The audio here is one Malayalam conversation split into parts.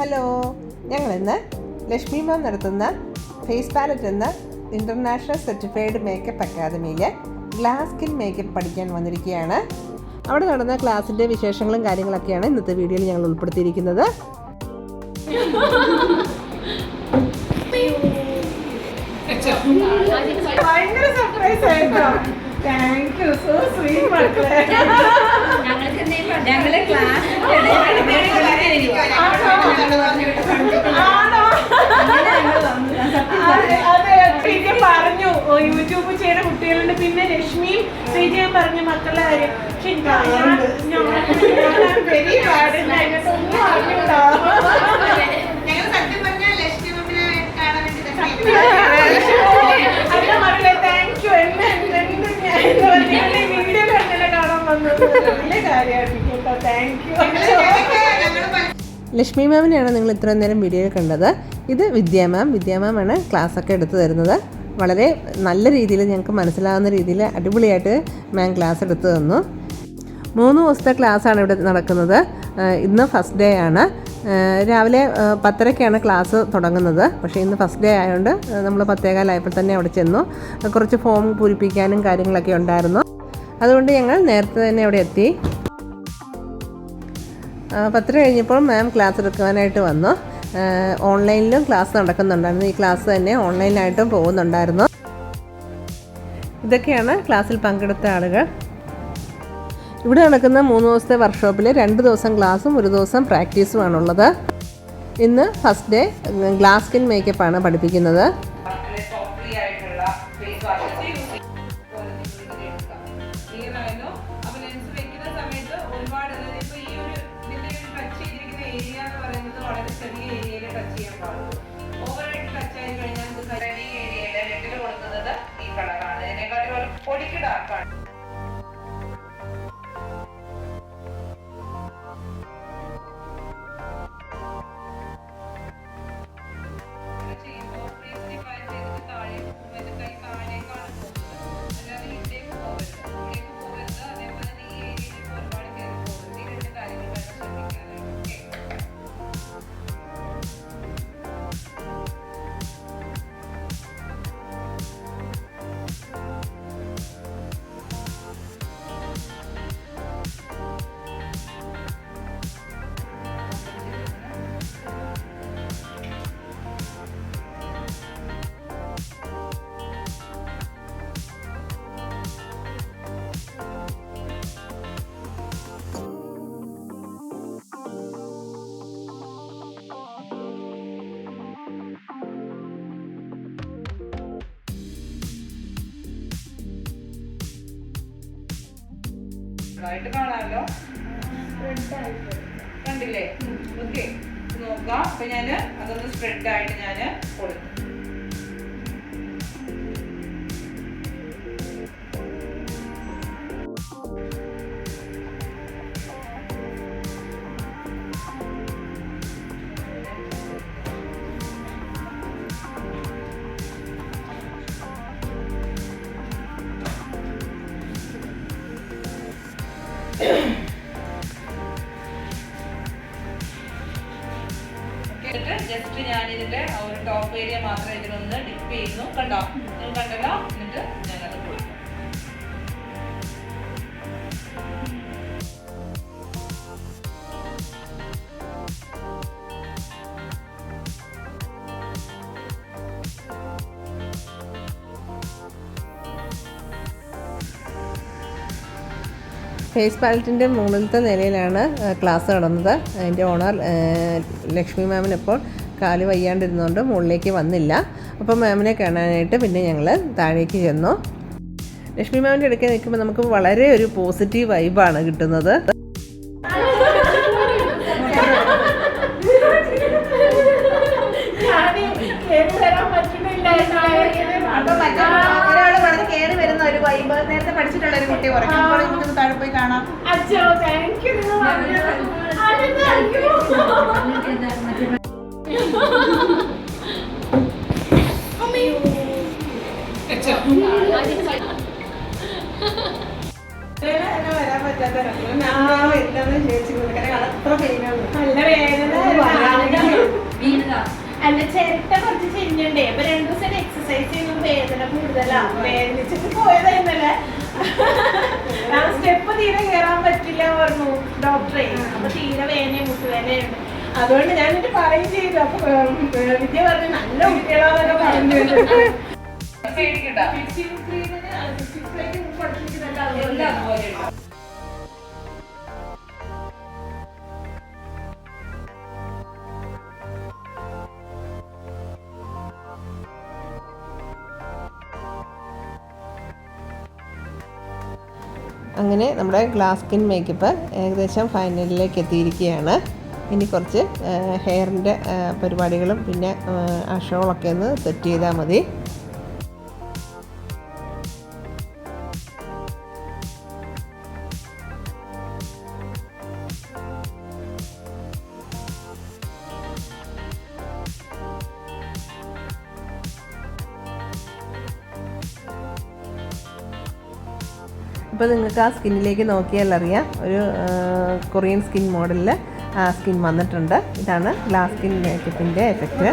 ഹലോ, ഞങ്ങളിന്ന് ലക്ഷ്മി മാം നടത്തുന്ന ഫേസ് പാലറ്റ് എന്ന ഇൻ്റർനാഷണൽ സർട്ടിഫൈഡ് മേക്കപ്പ് അക്കാദമിയിൽ ഗ്ലാസ് സ്കിൻ മേക്കപ്പ് പഠിക്കാൻ വന്നിരിക്കുകയാണ്. അവിടെ നടന്ന ക്ലാസ്സിൻ്റെ വിശേഷങ്ങളും കാര്യങ്ങളൊക്കെയാണ് ഇന്നത്തെ വീഡിയോയിൽ ഞങ്ങൾ ഉൾപ്പെടുത്തിയിരിക്കുന്നത്. ഭയങ്കര സർപ്രൈസ് ആയിട്ടോ. താങ്ക് യു, സോ സ്വീറ്റ് മക്കളെ. ഞങ്ങള് ക്ലാസ് അതെ പറഞ്ഞു യൂട്യൂബ് ചെയ്യുന്ന കുട്ടികളുണ്ട്. പിന്നെ ലക്ഷ്മിയും ശ്രീജയും പറഞ്ഞു മക്കളുടെ കാര്യം. പക്ഷെ എനിക്ക് വെരി പാടില്ല, അതിനകത്തൊന്നും അറിഞ്ഞൂടാ. അല്ല മക്കളെ, താങ്ക് യു. വീഡിയോ കണ്ടല്ലേ കാണാൻ വന്നത്. നല്ല കാര്യമായിരിക്കും കേട്ടോ. Thank you. ലക്ഷ്മി മാമിനെയാണ് നിങ്ങൾ ഇത്രയും നേരം വീഡിയോയിൽ കണ്ടത്. ഇത് വിദ്യാ മാമാണ് ക്ലാസ്സൊക്കെ എടുത്തു തരുന്നത്. വളരെ നല്ല രീതിയിൽ ഞങ്ങൾക്ക് മനസ്സിലാകുന്ന രീതിയിൽ അടിപൊളിയായിട്ട് മാം ക്ലാസ് എടുത്തു തന്നു. 3 ദിവസത്തെ ക്ലാസ്സാണ് ഇവിടെ നടക്കുന്നത്. ഇന്ന് ഫസ്റ്റ് ഡേ ആണ്. രാവിലെ 10:30-ക്കാണ് ക്ലാസ് തുടങ്ങുന്നത്. പക്ഷേ ഇന്ന് ഫസ്റ്റ് ഡേ ആയതുകൊണ്ട് നമ്മൾ 10:15 തന്നെ അവിടെ ചെന്നു. കുറച്ച് ഫോം പൂരിപ്പിക്കാനും കാര്യങ്ങളൊക്കെ ഉണ്ടായിരുന്നു. അതുകൊണ്ട് ഞങ്ങൾ നേരത്തെ തന്നെ അവിടെ എത്തി. 10:30 കഴിഞ്ഞപ്പോൾ മാം ക്ലാസ് എടുക്കാനായിട്ട് വന്നു. ഓൺലൈനിലും ക്ലാസ് നടക്കുന്നുണ്ടായിരുന്നു. ഈ ക്ലാസ് തന്നെ ഓൺലൈനായിട്ടും പോകുന്നുണ്ടായിരുന്നു. ഇതൊക്കെയാണ് ക്ലാസ്സിൽ പങ്കെടുത്ത ആളുകൾ. ഇവിടെ നടക്കുന്ന 3 ദിവസത്തെ വർക്ക്ഷോപ്പിൽ 2 ദിവസം ക്ലാസ്സും 1 ദിവസം പ്രാക്ടീസുമാണുള്ളത്. ഇന്ന് ഫസ്റ്റ് ഡേ ഗ്ലാസ് സ്കിൻ മേക്കപ്പാണ് പഠിപ്പിക്കുന്നത്. കാണാമല്ലോ, കണ്ടില്ലേ? ഓക്കെ, നോക്കാം. അപ്പൊ ഞാന് അതൊന്ന് സ്പ്രെഡ് ആയിട്ട് ഞാന് കൊടുക്കും. ജസ്റ്റ് ഞാൻ ഇതിന്റെ ഒരു ടോപ്പ് ഏരിയ മാത്രം ഇതിലൊന്ന് ഡിപ്പ് ചെയ്യുന്നു. കണ്ടോ? നിങ്ങൾ കണ്ടല്ലോ? എന്നിട്ട് ഞാനത് കൊടുക്കും. ഫേസ് പാലറ്റിൻ്റെ മുകളിലത്തെ നിലയിലാണ് ക്ലാസ് നടന്നത്. അതിൻ്റെ ഓണർ ലക്ഷ്മി മാമിനിപ്പോൾ കാല് വയ്യാണ്ടിരുന്നുകൊണ്ട് മുകളിലേക്ക് വന്നില്ല. അപ്പോൾ മാമിനെ കാണാനായിട്ട് പിന്നെ ഞങ്ങൾ താഴേക്ക് ചെന്നു. ലക്ഷ്മി മാമിൻ്റെ അടുക്കൽ നിൽക്കുമ്പോൾ നമുക്ക് വളരെ ഒരു പോസിറ്റീവ് വൈബാണ് കിട്ടുന്നത്. കേറി വരുന്ന ഒരു വൈബ് നേരത്തെ പഠിച്ചിട്ടുള്ള ഒരു കുട്ടി പറഞ്ഞു. താഴെ പോയി കാണാം. വരാൻ പറ്റാത്ത നല്ല വേദന. അല്ല ചിരട്ട കുറച്ച് ചെഞ്ഞണ്ടേ, അപ്പൊ 2 ദിവസം എക്സസൈസ് ചെയ്യുമ്പോൾ വേദന കൂടുതലാ. വേദനിച്ചിട്ട് പോയതായിരുന്നല്ലേ. സ്റ്റെപ്പ് തീരെ കയറാൻ പറ്റില്ല പറഞ്ഞു ഡോക്ടറെ. അപ്പൊ തീരെ വേദനയും മുട്ടുവേദനയുണ്ട്. അതുകൊണ്ട് ഞാൻ എന്നിട്ട് പറയും ചെയ്തു. അപ്പൊ വിദ്യ പറഞ്ഞു നല്ല കുട്ടികളാന്നൊക്കെ പറഞ്ഞു. അങ്ങനെ നമ്മുടെ ഗ്ലാസ് സ്കിൻ മേക്കപ്പ് ഏകദേശം ഫൈനലിലേക്ക് എത്തിയിരിക്കുകയാണ്. ഇനി കുറച്ച് ഹെയറിൻ്റെ പരിപാടികളും പിന്നെ ആ ഷോളൊക്കെ ഒന്ന് സെറ്റ് ചെയ്താൽ മതി. ഇപ്പോൾ നിങ്ങൾക്ക് ആ സ്കിന്നിലേക്ക് നോക്കിയാൽ അറിയാം ഒരു കൊറിയൻ സ്കിൻ മോഡലിൽ ആ സ്കിൻ വന്നിട്ടുണ്ട്. ഇതാണ് ഗ്ലാസ് സ്കിൻ മേക്കപ്പിൻ്റെ എഫക്റ്റ്.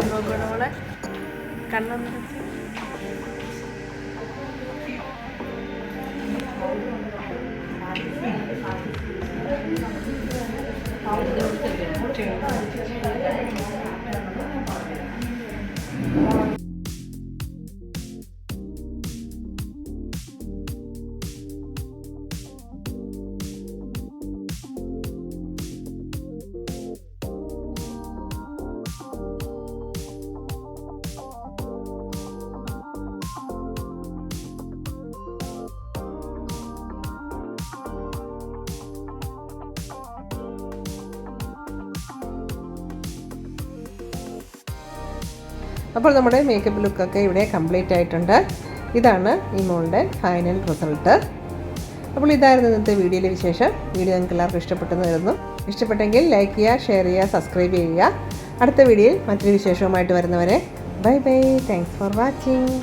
അപ്പോൾ നമ്മുടെ മേക്കപ്പ് ലുക്കൊക്കെ ഇവിടെ കംപ്ലീറ്റ് ആയിട്ടുണ്ട്. ഇതാണ് ഈ മോളുടെ ഫൈനൽ റിസൾട്ട്. അപ്പോൾ ഇതായിരുന്നു ഇന്നത്തെ വീഡിയോയിലെ വിശേഷം. വീഡിയോ നിങ്ങൾക്ക് എല്ലാവർക്കും ഇഷ്ടപ്പെട്ടെന്ന് വരുന്നു. ഇഷ്ടപ്പെട്ടെങ്കിൽ ലൈക്ക് ചെയ്യുക, ഷെയർ ചെയ്യുക, സബ്സ്ക്രൈബ് ചെയ്യുക. അടുത്ത വീഡിയോയിൽ മറ്റൊരു വിശേഷവുമായിട്ട് വരുന്നവരെ bye bye. Thanks for watching.